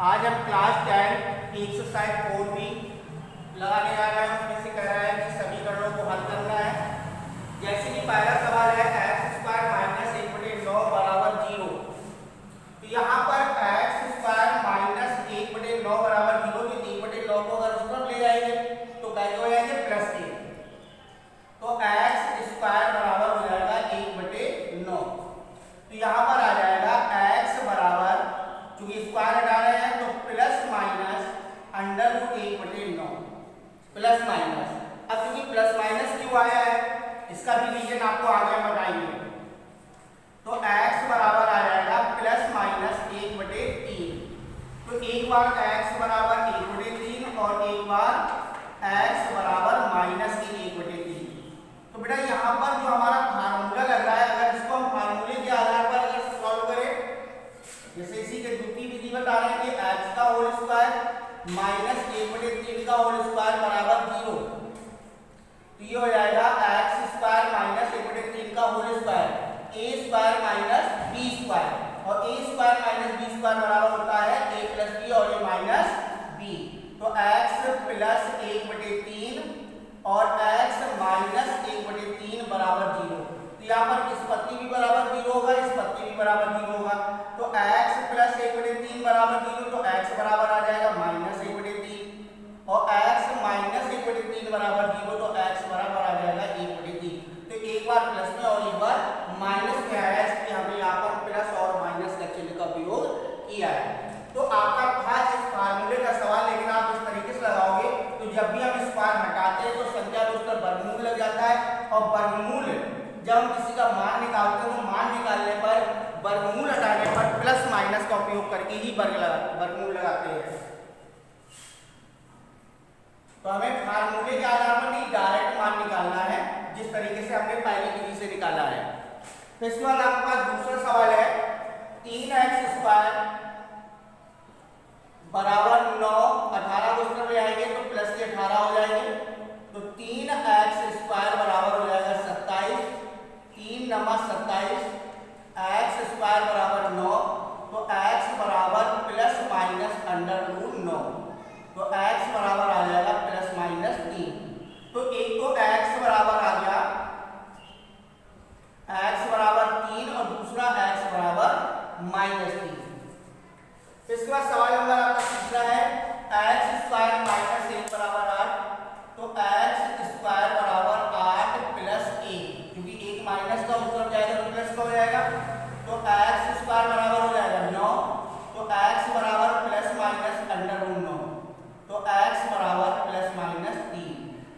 आज हम class 10 exercise 4B लगाने जा रहे हैं। उसमें से कह रहा है कि समीकरणों को हल करना है। जैसे कि पहला सवाल है एक्स स्क्वायर माइनस 1/9 बराबर 0। तो यहाँ पर एक्स स्क्वायर माइनस 1/9 बराबर 0, तो 1/9 को अगर उस तरफ ले जाएंगे तो कैसे हो जाएंगे प्लस 1। तो एक्स स्क्वायर बराबर हो जाएगा 1/9। तो यहाँ पर आ जाएगा एक्स बराबर, चूंकि स्क्वायर हटा रहे हैं तो plus minus under root 1/9 plus minus. अब क्योंकि प्लस माइनस क्यों आया है इसका भी रीजन आपको आगे बताएंगे। तो x बराबर आ जाएगा प्लस माइनस 1/3। तो एक बार x बराबर 1/3 और एक बार x बराबर माइनस 1/3। तो बेटा यहाँ पर जो हमारा फार्मूला लग रहा है, अगर इसको हम फार्मूले के आधार पर अगर सॉल्व करें, जैसे इसी के द्वितीय विधि बता रहे हैं कि x का होल स्क्वायर माइनस 1/3 का होल स्क्वायर बराबर 0। तो ये हो जाएगा x स्क्वायर माइनस 1/3 का whole square a square minus b square, और a square minus b square बराबर होता है a प्लस b और a माइनस b। तो x प्लस 1/3 और x माइनस 1/3 बराबर 0। तो यहाँ पर किस पत्ती भी बराबर 0 होगा, इस पत्ती भी बराबर 0 होगा। तो x प्लस 1/3 बराबर 0, तो x बराबर आ जाएगा माइनस 1/3 और x माइनस 1/3 बराबर 0, तो x बराबर आ जाएगा 1/3। तो एक बार प्लस में और एक बार माइनस में आया, इसलिए हमने यहाँ पर प्लस और माइनस का चिन्ह का उपयोग किया है। तो आपका था इस फार्मूले का सवाल, लेकिन आप इस तरीके से लगाओगे तो जब भी हम स्क्वायर हटाते हैं तो संख्या में उसका वर्गमूल लग जाता है, और वर्गमूल जब हम किसी का मान निकालते हैं तो मान निकालने पर वर्गमूल हटाने पर प्लस माइनस का उपयोग करके ही वर्गमूल लगाते हैं। तो हमें फार्मूले के आधार पर नहीं डायरेक्ट मान निकालना है, जिस तरीके से हमने पहली विधि से निकाला है। तो इसके बाद आपके पास दूसरा सवाल है 3x स्क्वायर बराबर 9, 18 को उसमें ले आएंगे तो प्लस के 18 हो जाएंगे। तो 3x स्क्वायर बराबर हो जाएगा 27, 3 नमक 27, x स्क्वायर बराबर 9। तो x बराबर प्लस माइनस अंडर रूट 9, तो x बराबर आ जाएगा प्लस माइनस 3। तो एक तो x बराबर आ गया, x बराबर 3 और दूसरा x बराबर माइनस 3। इसके बाद सवाल नंबर आपका तीसरा है x स्क्वायर माइनस 1 बराबर 8। तो x स्क्वायर बराबर 8 प्लस 1, क्योंकि एक माइनस का उत्तर जाएगा तो प्लस का हो जाएगा। तो x स्क्वायर बराबर हो जाएगा 9, तो x बराबर प्लस माइनस अंडर रूट 9, तो x बराबर प्लस माइनस 3।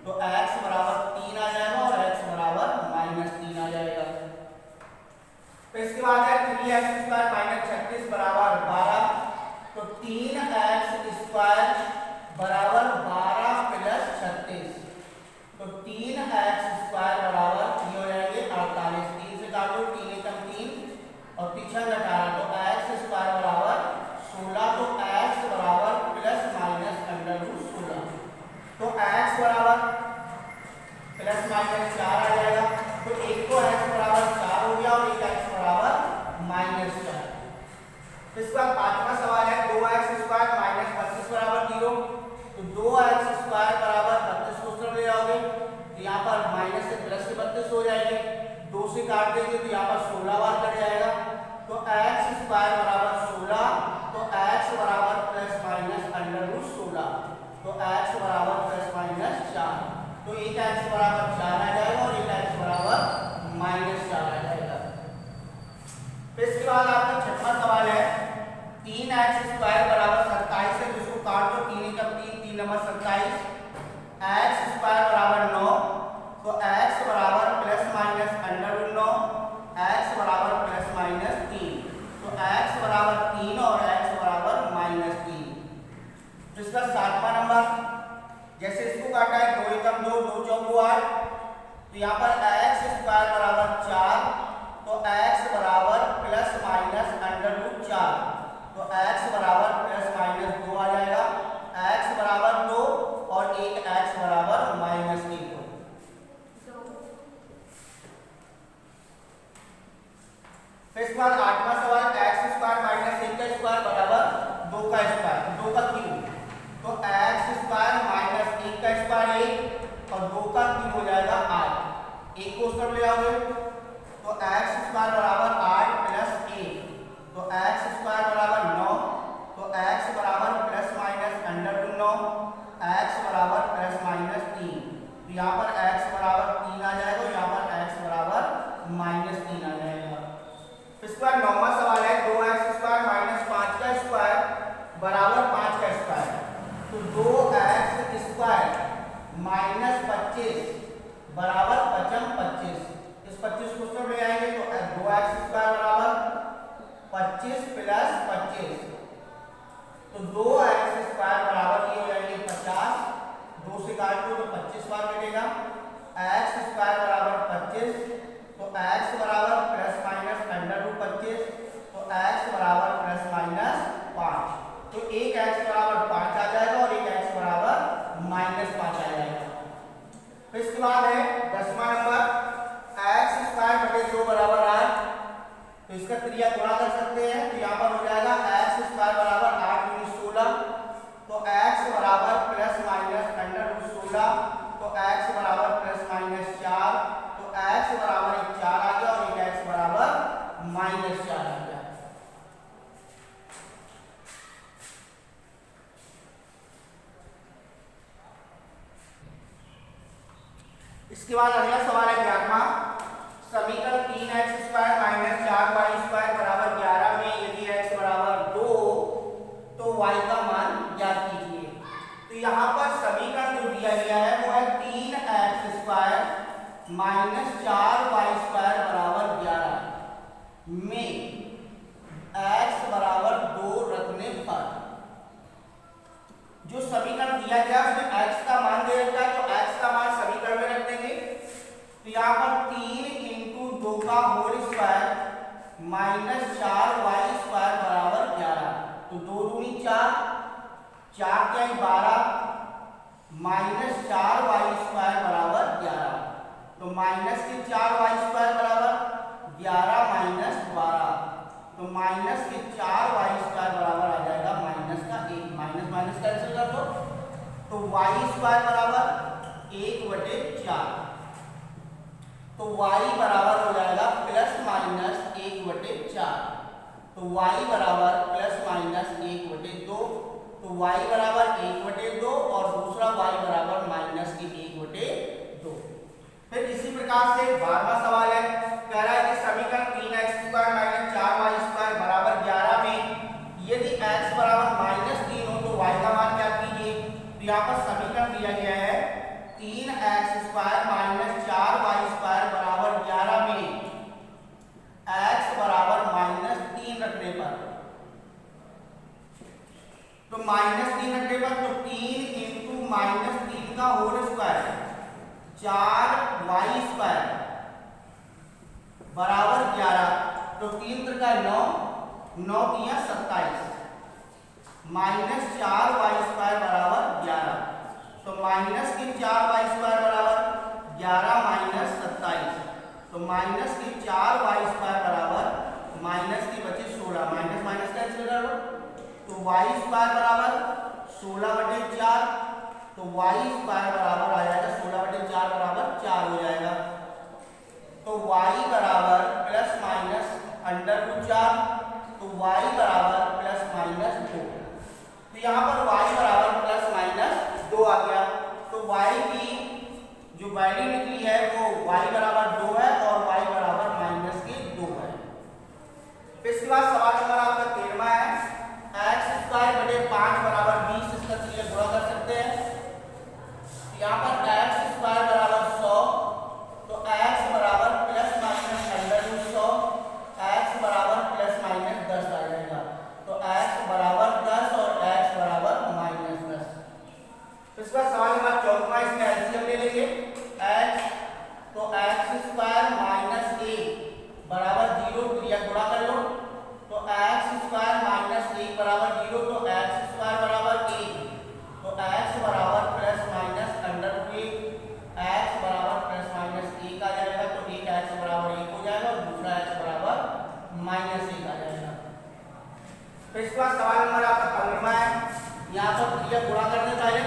तो x बराबर 3 आ जाएगा और x बराबर माइनस 3 आ जाएगा। तो इसके बाद है 3x स्क्वायर माइनस 36 बराबर 12। तो 3x स्क्वायर बराबर 12 प्लस 36, तो 3x स्क्वायर बराबर ये हो जाएंगे 48। 3 से काटो, 3 एकम 3 और पीछे 18, तो x स्क्वायर बराबर 16। तो x बराबर प्लस माइनस अंडर रूट 16, तो x बराबर प्लस माइनस 4 आ जाएगा। तो एक तो x बराबर 4 हो गया और एक x बराबर माइनस 4। इसके बाद पांचवा सवाल है 2x स्क्वायर माइनस 32 बराबर 0। तो 2x स्क्वायर बराबर 32 को उस तरफ ले जाओगे तो यहाँ पर माइनस से प्लस के 32 हो जाएंगे, 2 से काट देंगे तो यहाँ पर 16 बार कट जाएगा। तो x स्क्वायर बराबर 16, तो x बराबर प्लस माइनस अंडर रूट 16, तो x बराबर प्लस माइनस 4। तो एक x बराबर 4 आ जाएगा और एक x बराबर माइनस 4 आ जाएगा। इसके बाद आपका छठवां सवाल है 3x स्क्वायर बराबर 27 है, जिसको काट दो, 3 एकम 3, 3 नंबर 27, x स्क्वायर बराबर 9। तो x बराबर plus minus under root 9, x बराबर प्लस माइनस 3, तो x बराबर 3 और x बराबर माइनस 3। तो इसका सातवां नंबर, जैसे इसको काटा है 2 एकम 2, 2 चौको 8, तो यहाँ पर x स्क्वायर बराबर 4, तो x बराबर प्लस माइनस अंडर रूट 4, तो x बराबर प्लस माइनस 2 आ जाएगा। x बराबर 2 और एक x बराबर माइनस 1। फिर इसके बाद आठवां सवाल x स्क्वायर माइनस 1 का स्क्वायर बराबर 2 का स्क्वायर, 2 का क्यूब, तो x स्क्वायर माइनस 1 का स्क्वायर 1 और 2 का क्यूब हो जाएगा 8। 1 को उस तरफ ले आओगे तो x स्क्वायर बराबर 8 प्लस 1, तो x स्क्वायर बराबर 9, तो x बराबर plus minus under root 9, x बराबर प्लस माइनस 3, तो यहाँ पर x बराबर 3 आ जाएगा, यहाँ पर x बराबर माइनस 3 आ जाएगा। इसके बाद 9वां सवाल है 2x स्क्वायर माइनस 5 का स्क्वायर बराबर 5 का स्क्वायर, तो 2x स्क्वायर माइनस 25 बराबर 25। इस 25 को सब ले आएंगे तो 2x स्क्वायर बराबर 25 प्लस 25, तो 2x स्क्वायर बराबर ये हो जाएंगे 50, 2 से काट दो तो 25 बार कटेगा, x स्क्वायर बराबर 25, तो x बराबर प्लस माइनस अंडर रूट 25, तो x बराबर प्लस माइनस 5, तो एक x बराबर 5 आ जाएगा और एक x बराबर माइनस 5 आ जाएगा। तो इसके बाद है 10वां नंबर x स्क्वायर बटे 2 बराबर 8, तो इसका त्रिज्या गुणा कर सकते हैं, तो यहाँ पर हो जाएगा x स्क्वायर बराबर 8 × 16, तो x बराबर प्लस माइनस अंडर रूट 16, तो x बराबर प्लस माइनस 4, तो x बराबर एक 4 आ गया और एक x बराबर माइनस 4 आ गया। इसके बाद अगला सवाल है 11वां, समीकरण 3x square minus 4y square बराबर 11 में यदि x बराबर 2 तो y का मान ज्ञात कीजिए। तो यहाँ पर समीकरण जो दिया गया है वो है 3x square minus 4y square बराबर 11 में x बराबर 2 रखने पर जो समीकरण दिया गया उसमें x का मान दे रखा है, तो x का मान समीकरण में रख देंगे। तो यहाँ पर 3 × 2 का whole square minus 4y square बराबर 11, तो 2 दूनी 4, 4 क्या 12 माइनस 4y स्क्वायर बराबर 11, तो माइनस के 4y स्क्वायर बराबर 11 माइनस 12, तो माइनस के 4y स्क्वायर बराबर आ जाएगा माइनस का 1, माइनस माइनस कैंसिल कर दो, तो y स्क्वायर बराबर 1/4, तो y बराबर हो जाएगा प्लस माइनस 1/4, तो y बराबर प्लस माइनस 1/2, तो y बराबर 1/2 और दूसरा y बराबर माइनस के 1/2। फिर इसी प्रकार से 12वां सवाल है, कह रहा है कि समीकरण 3x square minus 4y square बराबर 11 में यदि x बराबर माइनस 3 हो तो y का मान ज्ञात कीजिए। तो यहाँ पर समीकरण दिया गया है 3x square minus 4y square बराबर 11 में x बराबर माइनस 3 रखने पर, तो माइनस 3 रखने पर तो 3 × माइनस 3 का होल स्क्वायर 4y स्क्वायर बराबर 11, तो 3 × 9, 9 × 27 माइनस 4y स्क्वायर बराबर 11, तो माइनस के 4y स्क्वायर बराबर 11 माइनस 27, तो माइनस के 4y स्क्वायर बराबर माइनस के बचे 16, माइनस माइनस कैंसिल कर लो, तो y स्क्वायर बराबर 16/4, तो y स्क्वायर बराबर आ जाएगा 16/4 बराबर 4 हो जाएगा, तो y बराबर प्लस माइनस अंडर रूट 4, तो y बराबर प्लस माइनस 2, तो यहाँ पर y बराबर प्लस माइनस 2 आ गया, तो y की जो वैल्यू निकली है वो y बराबर 2 है और y बराबर माइनस के 2 है। फिर इसके बाद सवाल नंबर आपका 13वां है, x स्क्वायर बटे 5 बराबर 20, इसका त्रिज्या गुणा कर सकते हैं। यहाँ पर x स्क्वायर बराबर 100, तो x बराबर plus minus under root 100, x बराबर प्लस माइनस 10 आ जाएगा, तो x बराबर 10 और x बराबर माइनस 10। इसका सवाल नंबर 14वां, इसमें एलसीएम ले लेंगे x, तो x स्क्वायर माइनस 1 बराबर 0, त्रिज्या गुणा कर लो, तो x स्क्वायर माइनस 1 बराबर 0, तो x स्क्वायर बराबर 1, तो x बराबर plus minus under root 1, x बराबर प्लस माइनस 1 आ जाएगा, तो एक x बराबर 1 हो जाएगा और दूसरा x बराबर माइनस 1 आ जाएगा। फिर इसके बाद सवाल नंबर आपका 15वां यहाँ पर क्रिया गुणा करने पहले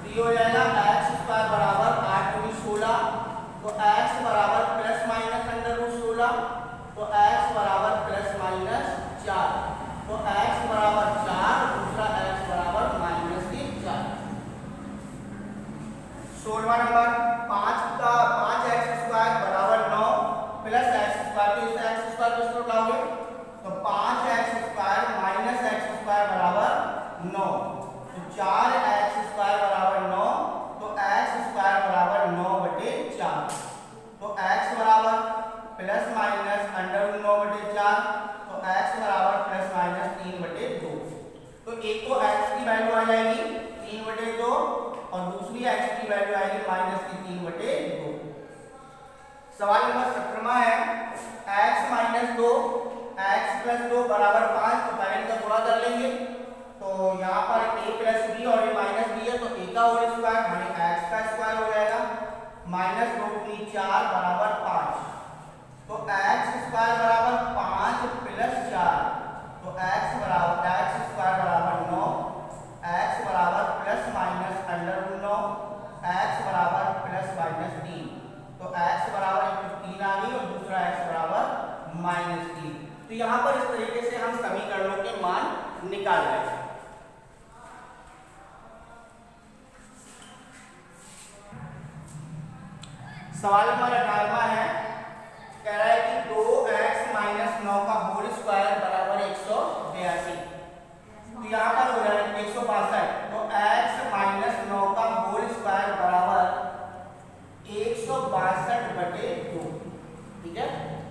तो ये हो जाएगा एक्स स्क्वायर बराबर 8 दूनी 16, तो एक्स बराबर प्लस माइनस अंडर रूट 16, तो एक्स बराबर प्लस माइनस 4, तो एक्स बराबर 4, दूसरा एक्स बराबर माइनस के 4। 16वां नंबर 5 एक्स स्क्वायर बराबर 9 प्लस एक्स स्क्वायर, तो इस एक्स स्क्वायर को इसको उठाओगे तो 5 x square minus x square बराबर 9, तो 4 एक्स स्क्वायर बराबर 9, तो एक्स स्क्वायर बराबर 9/4, तो एक्स बराबर प्लस माइनस अंडर रूट 9/4, तो एक्स बराबर प्लस माइनस 3/2, तो एक तो एक्स की वैल्यू आ जाएगी 3/2 और दूसरी एक्स की वैल्यू आएगी माइनस की 3/2। सवाल नंबर 17वां है x माइनस 2 x प्लस 2 बराबर 5, तो पहले इनका गुणा कर लेंगे, तो यहाँ पर a प्लस b और ये माइनस b है तो a का होल स्क्वायर माने x का स्क्वायर हो जाएगा, माइनस 2 दूनी 4 बराबर 5, तो x स्क्वायर बराबर 5 प्लस 4, तो x स्क्वायर बराबर 9, x बराबर plus minus under root 9, x बराबर प्लस माइनस 3, तो x बराबर 3 आ गई और दूसरा x बराबर माइनस 3। तो यहाँ पर इस तरीके से हम समीकरणों के मान निकाल रहे हैं। सवाल नंबर 18वां है, कह रहा है कि 2x माइनस 9 का होल स्क्वायर बराबर 182, तो यहाँ पर हो जाएगा 162, तो x माइनस 9 का होल स्क्वायर बराबर 162/2, ठीक है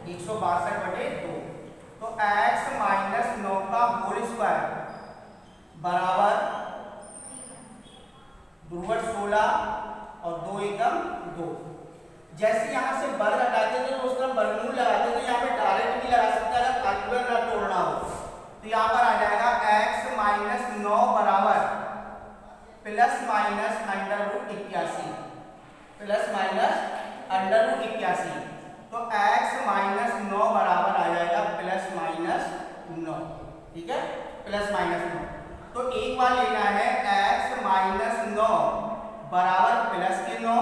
162/2, तो x माइनस 9 का होल स्क्वायर बराबर 2 16 और 2 एकम 2। जैसे यहाँ से वर्ग हटाते थे तो उसका वर्गमूल लगाते थे, यहाँ पे डायरेक्ट भी लगा सकते हैं अगर कैलकुलेटर ना तोड़ना हो, तो यहाँ पर आ जाएगा x माइनस 9 बराबर plus minus under root 81, plus minus under root 81, तो x माइनस 9 बराबर आ जाएगा प्लस माइनस 9, ठीक है प्लस माइनस 9। तो एक बार लेना है x माइनस 9 बराबर प्लस के 9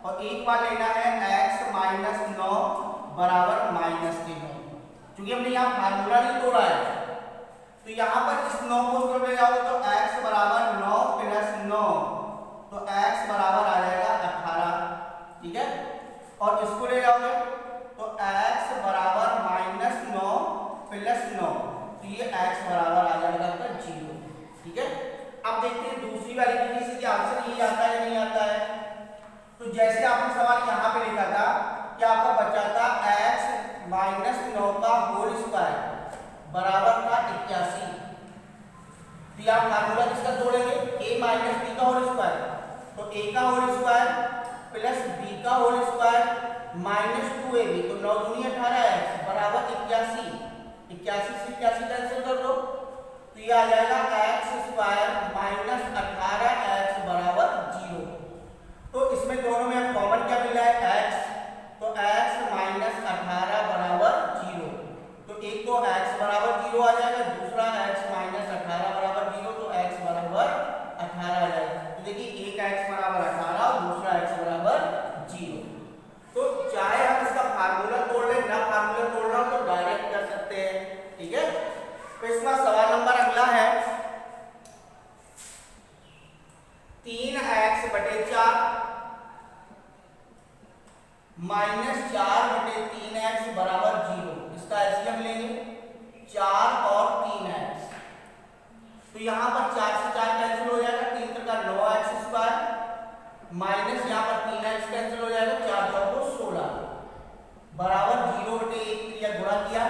और एक बार लेना है x माइनस 9 बराबर माइनस के 9। क्योंकि हमने यहाँ फार्मूला नहीं तोड़ा है तो यहाँ पर इस 9 को उसको ले जाओगे तो x बराबर 9 प्लस 9, तो x बराबर आ जाएगा 18, ठीक है और इसको ले जाओगे तो x बराबर माइनस 9 प्लस 9, तो ये x बराबर आ जाएगा आपका 0, ठीक है। अब देखते हैं दूसरी वाली विधि से कि आंसर ये आता है नहीं आता है। तो जैसे आपने सवाल यहाँ पे लिखा था कि आपका बचा था x माइनस 9 का होल स्क्वायर बराबर था 81, तो आप फार्मूला किसका जोड़ेंगे a माइनस b का होल स्क्वायर, तो a का होल स्क्वायर प्लस b का होल स्क्वायर माइनस 2ab, तो 9 दूनी 18x बराबर 81, 81 से 81 कैंसिल कर दो तो ये आ जाएगा x स्क्वायर माइनस 18x बराबर 0। तो इसमें दोनों में हम कॉमन क्या मिल रहा है x, तो x माइनस 18 बराबर 0, तो एक तो x बराबर 0 आ जाएगा, दूसरा x माइनस 18 बराबर 0, तो x बराबर 18 आ जाएगा। तो देखिए एक x बराबर 18 और दूसरा x बराबर 0। तो चाहे हम इसका फार्मूला तोड़ लें ना फार्मूला तोड़ना तो डायरेक्ट कर सकते हैं, ठीक है। तो इसका सवाल नंबर अगला है 3x/4 माइनस 4/3x बराबर 0, इसका एलसीएम लेंगे 4 और 3x, तो यहाँ पर 4 से 4 कैंसिल हो जाएगा, 3 का 9x स्क्वायर माइनस यहाँ पर 3x कैंसिल हो जाएगा, 4 चौको 16 बराबर 0/1 या गुणा किया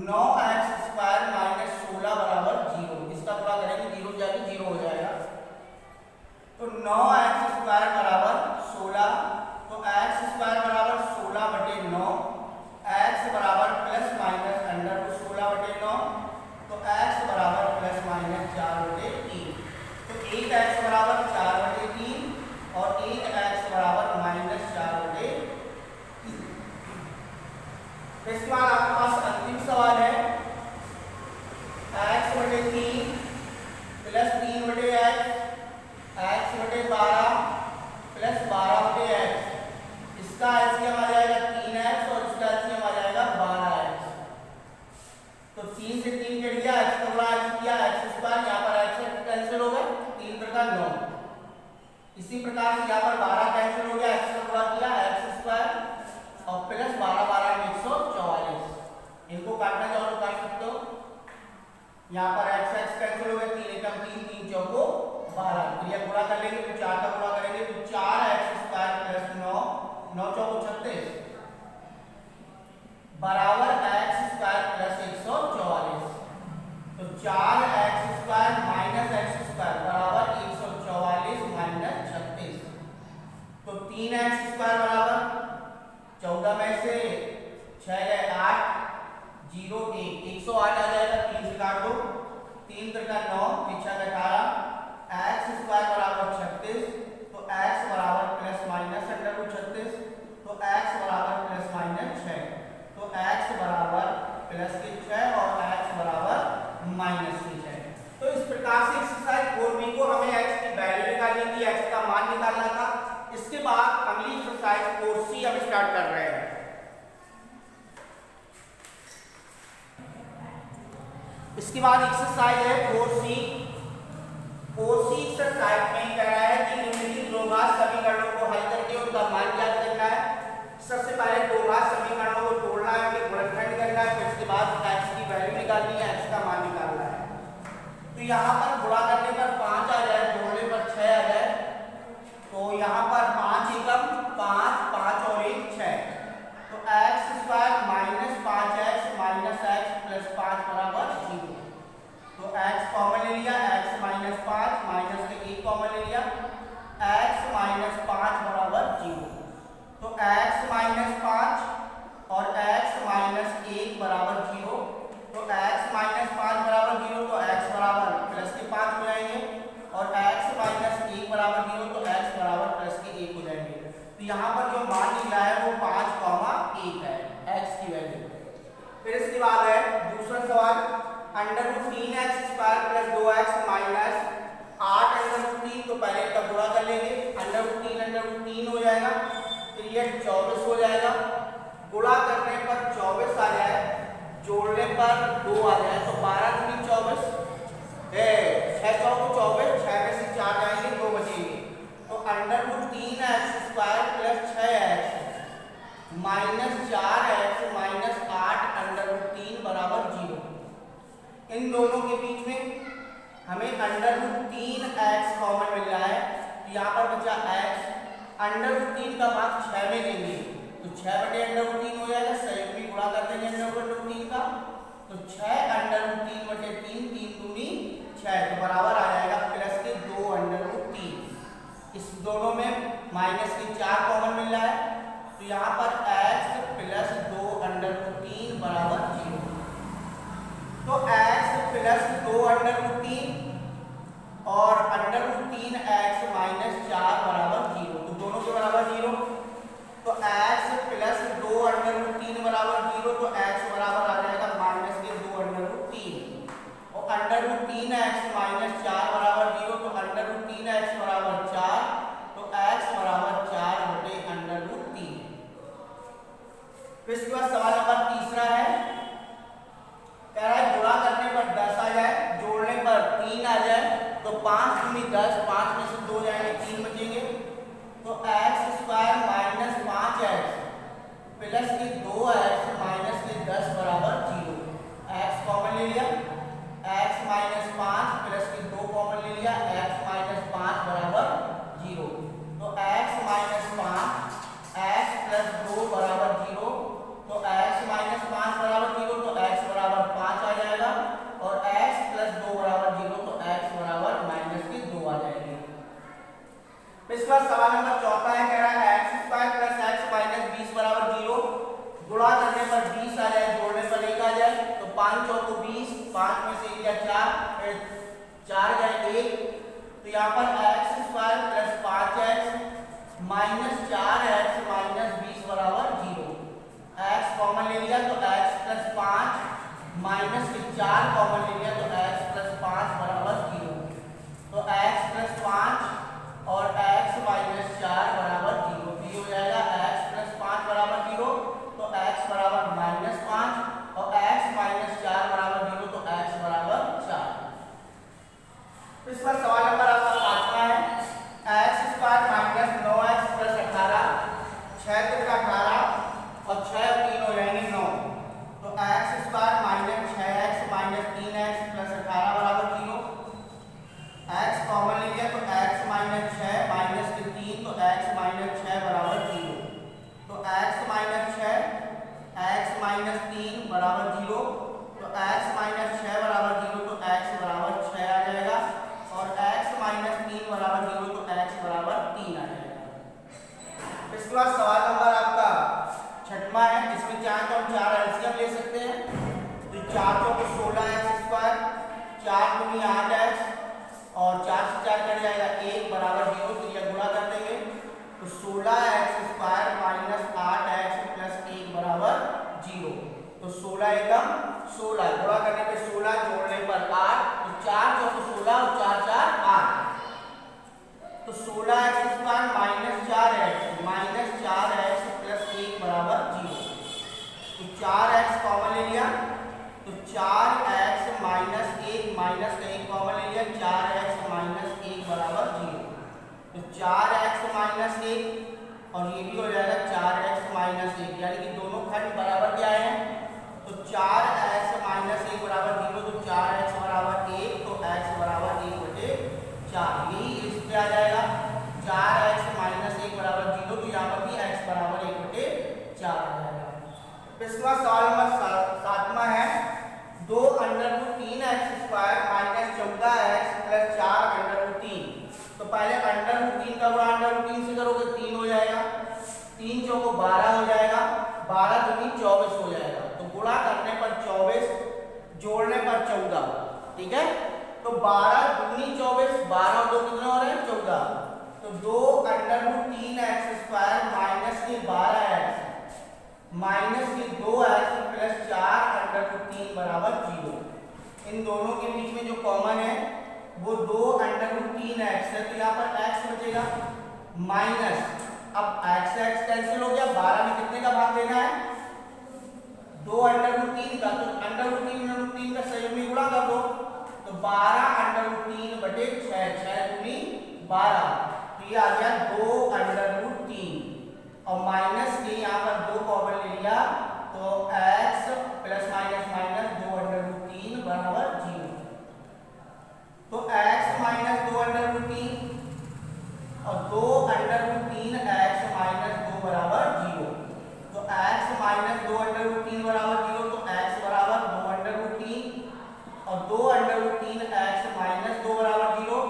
9x स्क्वायर माइनस 16 बराबर 0, इसका गुणा करेंगे 0 जाके 0 हो जाएगा, तो 9x स्क्वायर बराबर 16, तो x स्क्वायर बराबर 16/9, x बराबर प्लस माइनस अंडर रूट 16/9, तो x बराबर प्लस माइनस 4/3, तो एक x बराबर 4/3 और एक x बराबर माइनस 4/3। इसके बाद आपके पास अंतिम सवाल है x/3 प्लस 3 काटना चाहो तो काट सकते हो। यहाँ पर एक्स एक्स कैंसिल हो गया, 3 एकम 3, 3 चौको 12। तो ये गुणा कर लेंगे तो 4 का गुणा करेंगे तो 4x स्क्वायर प्लस 9, 9 चौको 36 बराबर x स्क्वायर प्लस 144। तो 4x square minus x square बराबर 144 माइनस 36। तो 3x स्क्वायर बराबर 14 में से 6 गए 8, 0 1, 108 आ जाएगा। 3 से काट दो, 3 त्रिका 9, 3 छक 18, x स्क्वायर बराबर 36। तो x बराबर प्लस माइनस अंडर रूट 36, तो x बराबर प्लस माइनस 6। तो x बराबर प्लस के 6 और x बराबर माइनस के 6। तो इस प्रकार से एक्सरसाइज 4b को हमें x की वैल्यू निकालनी थी, x का मान निकालना था। इसके बाद अगली एक्सरसाइज 4c हम स्टार्ट कर रहे हैं। इसके बाद एक्सरसाइज है 4c। 4c एक्सरसाइज में कह रहा है कि निम्नलिखित द्विघात समीकरणों को हल करके उनका मान ज्ञात करना है। सबसे पहले द्विघात समीकरणों को तोड़ना है, उनके गुणनखंड करना है, फिर उसके बाद x की वैल्यू निकालनी है, x का मान निकालना है। तो यहाँ पर गुणा करने पर 5 आ जाए, जोड़ने पर 6 आ जाए। तो यहाँ पर 5 एकम 5, 5 और 1 6। तो x square minus 5x minus x plus 5 बराबर 0। तो x कॉमन ले लिया, x माइनस 5 माइनस के 1 कॉमन ले लिया, x माइनस 5 बराबर 0। तो x माइनस 5 और x माइनस 1 बराबर 0। तो x माइनस 5 बराबर 0, तो x बराबर प्लस के 5 हो जाएंगे, और x माइनस 1 बराबर 0, तो x बराबर प्लस के 1 हो जाएंगे। तो यहाँ पर जो मान निकला है वो 5,1 है x की वैल्यू। फिर इसके बाद है दूसरा सवाल, under root 3x square plus 2x minus 8 under root 3। तो पहले इसका गुणा कर लेंगे, अंडर रूट 3 हो जाएगा, फिर ये 24 हो जाएगा। गुणा करने पर 24 आ जाए, जोड़ने पर 2 आ जाए, तो 12 दूनी 24 है, 6 चौको 24, 6 में से 4 जाएंगे, 2 बचेंगे। तो under root 3x square plus 6x minus 4x minus 8 under root 3 बराबर 0। इन दोनों के बीच में हमें अंडर रूट 3x कॉमन मिल रहा है, तो यहाँ पर बचा x। अंडर रूट 3 का भाग 6 में देंगे, तो 6 बटे अंडर रूट 3 हो जाएगा, संयुक्त भी गुणा कर देंगे अंडर रूट 3 का। तो 6 अंडर रूट 3 बटे 3, 3 दूनी 6, तो बराबर आ जाएगा प्लस के 2 अंडर रूट 3। इस दोनों में माइनस के 4 कॉमन मिल रहा है, तो यहाँ पर x प्लस 2 अंडर रूट 3 बराबर 0। तो x प्लस 2 अंडर रूट 3 और अंडर रूट 3x माइनस 4 बराबर 0, तो दोनों के बराबर 0। तो x प्लस 2 अंडर रूट 3 बराबर 0, तो x बराबर आ जाएगा माइनस के 2 अंडर रूट 3, और अंडर रूट 3x माइनस 4 बराबर 0, तो अंडर रूट 3x बराबर 4, तो x बराबर 4 बटे अंडर रूट 3। फिर इसके बाद सवाल नंबर तीसरा है, कह रहा है गुणा करने पर 10 आ जाए, जोड़ने पर 3 आ जाए, तो 5 दूनी 10, 5 में से 2 जाएंगे, 3 बचेंगे। तो x square minus 5x plus के 2x माइनस के 10 बराबर 0। x कॉमन ले लिया, x माइनस 5 प्लस के 2 कॉमन ले लिया, x माइनस 5 बराबर 0। तो x माइनस 5 x प्लस 2 बराबर 0, तो x माइनस 5 बराबर 0, तो x बराबर 5 आ जाएगा, और x प्लस 2 बराबर 0, तो x बराबर माइनस के 2 आ जाएंगे। इसके बाद सवाल नंबर चौथा है, कह रहा है x square plus x minus 20 बराबर 0। गुणा करने पर 20 आ जाए, जोड़ने पर 1 आ जाए, तो 5 चौको 20, 5 में से 1 या 4, 4 जाए 1। तो यहाँ पर x square plus 5x minus 4x minus 20 बराबर 0। x कॉमन ले लिया, तो x प्लस 5 माइनस के 4 कॉमन ले लिया, तो x प्लस 5 बराबर 0। तो x प्लस 5 और x माइनस 4 बराबर 0, तो ये हो जाएगा x प्लस 5 बराबर 0, तो x बराबर माइनस 5, और x माइनस 4 बराबर 0, तो x बराबर 4। इस पर सवाल नंबर आपका पांचवा है, x square minus 9x plus 18, 6 3 18 और 6 3 हो जाएंगे 9। तो x स्क्वायर 4 चौके 16x², 4 दूनी 8x और 4 से 4 कट जाएगा 1 बराबर 0, तो यह गुणा कर देंगे तो 16x² माइनस 8x प्लस 1 बराबर 0। तो 16 एकम 16, गुणा करने पे 16, जोड़ने पर 8, तो 4 चौके 16 और 4 4 8, तो 16x² माइनस 4x प्लस 1 बराबर 0। तो 4x कॉमन ले लिया, तो 4x माइनस 1 माइनस का 1 कॉमन ले लिया, 4x माइनस 1 बराबर 0। तो 4x माइनस 1 और ये भी हो जाएगा 4x माइनस 1, यानी कि दोनों खंड बराबर क्या है, तो 4x माइनस 1 बराबर 0, तो 4x बराबर 1, तो x बराबर 1/4, यही इस पे आ जाएगा 4x माइनस 1 बराबर 0, तो यहाँ पर भी x बराबर 1/4 आ जाएगा। इसके बाद सवाल नंबर 7वां है 2 √3x² माइनस 14x प्लस 4 √3। तो पहले √3 का गुणा √3 से करोगे 3 हो जाएगा, 3 चौको 12 हो जाएगा, 12 दूनी 24 हो जाएगा, तो गुणा करने पर 24, जोड़ने पर 14, ठीक है। तो 12 दूनी 24, 12 और 2 कितने हो रहे हैं 14, तो 2 √3x² माइनस के 12x माइनस के 2x प्लस 4 √3 बराबर 0। इन दोनों के बीच में जो कॉमन है वो 2 √3x है, तो यहाँ पर x बचेगा माइनस, अब x कैंसिल हो गया, 12 में कितने का भाग देना है 2 √3 का, तो √3 का संयुग में गुणा कर दो, तो 12 √3/6, 6 दूनी 12, तो ये आ गया 2 √3 और माइनस के यहाँ पर 2 कॉमन ले लिया, तो x प्लस माइनस माइनस 2 √3 बराबर 0। तो x माइनस 2 √3 और 2 √3x माइनस 2 बराबर 0, तो x माइनस 2 √3 बराबर 0, तो x बराबर 2 √3 और 2 √3x माइनस 2 बराबर 0,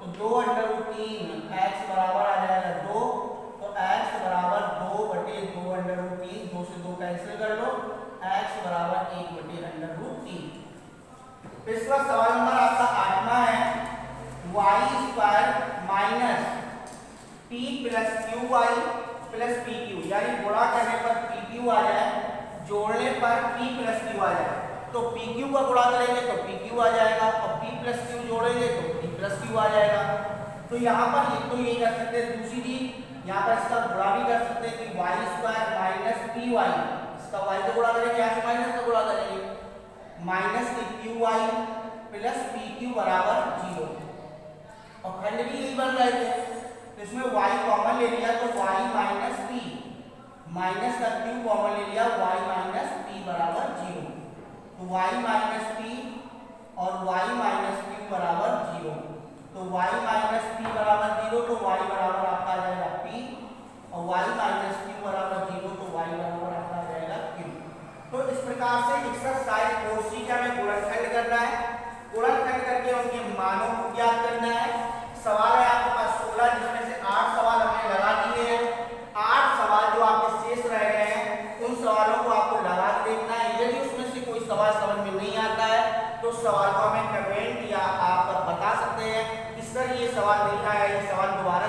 तो 2 √3x बराबर आ जाएगा 2, तो x बराबर 2/2 √3, 2 से 2 कैंसिल कर लो, x बराबर 1/√3। इसका सवाल नंबर आपका 8वां है y² minus p plus qy plus pq, यानी गुणा करने पर pq आ जाए, जोड़ने पर p प्लस q आ जाए, तो pq का गुणा करेंगे तो pq आ जाएगा और p प्लस q जोड़ेंगे तो p प्लस q आ जाएगा। तो यहाँ पर एक तो ये कर सकते हैं, दूसरी चीज यहाँ पर इसका गुणा भी कर सकते हैं कि y² माइनस py, इसका y का गुणा करेंगे, यहाँ से माइनस का गुणा करेंगे, माइनस के qy प्लस pq बराबर 0, और खंड भी यही बन रहे थे, तो इसमें y कॉमन ले लिया तो y माइनस p, माइनस का q कॉमन ले लिया, y माइनस p बराबर 0, तो y माइनस p और y माइनस q बराबर 0, तो y माइनस p बराबर 0, तो y बराबर आपका आ जाएगा p, और y माइनस q बराबर 0, तो y बराबर आपका आ जाएगा q। तो इस प्रकार से एक्सरसाइज 4C का हमें गुणनखंड करना है, गुणनखंड करके उनके मानों को ज्ञात करना है। सवाल है आपके पास 16, जिसमें से 8 सवाल हमने लगा दिए हैं, 8 सवाल जो आपके शेष रह गए हैं उन सवालों को आपको लगा के देखना है। यदि उसमें से कोई सवाल समझ में नहीं आता है तो सवाल को हमें कमेंट या आप बता सकते हैं कि सर ये सवाल नहीं आया, ये सवाल दोबारा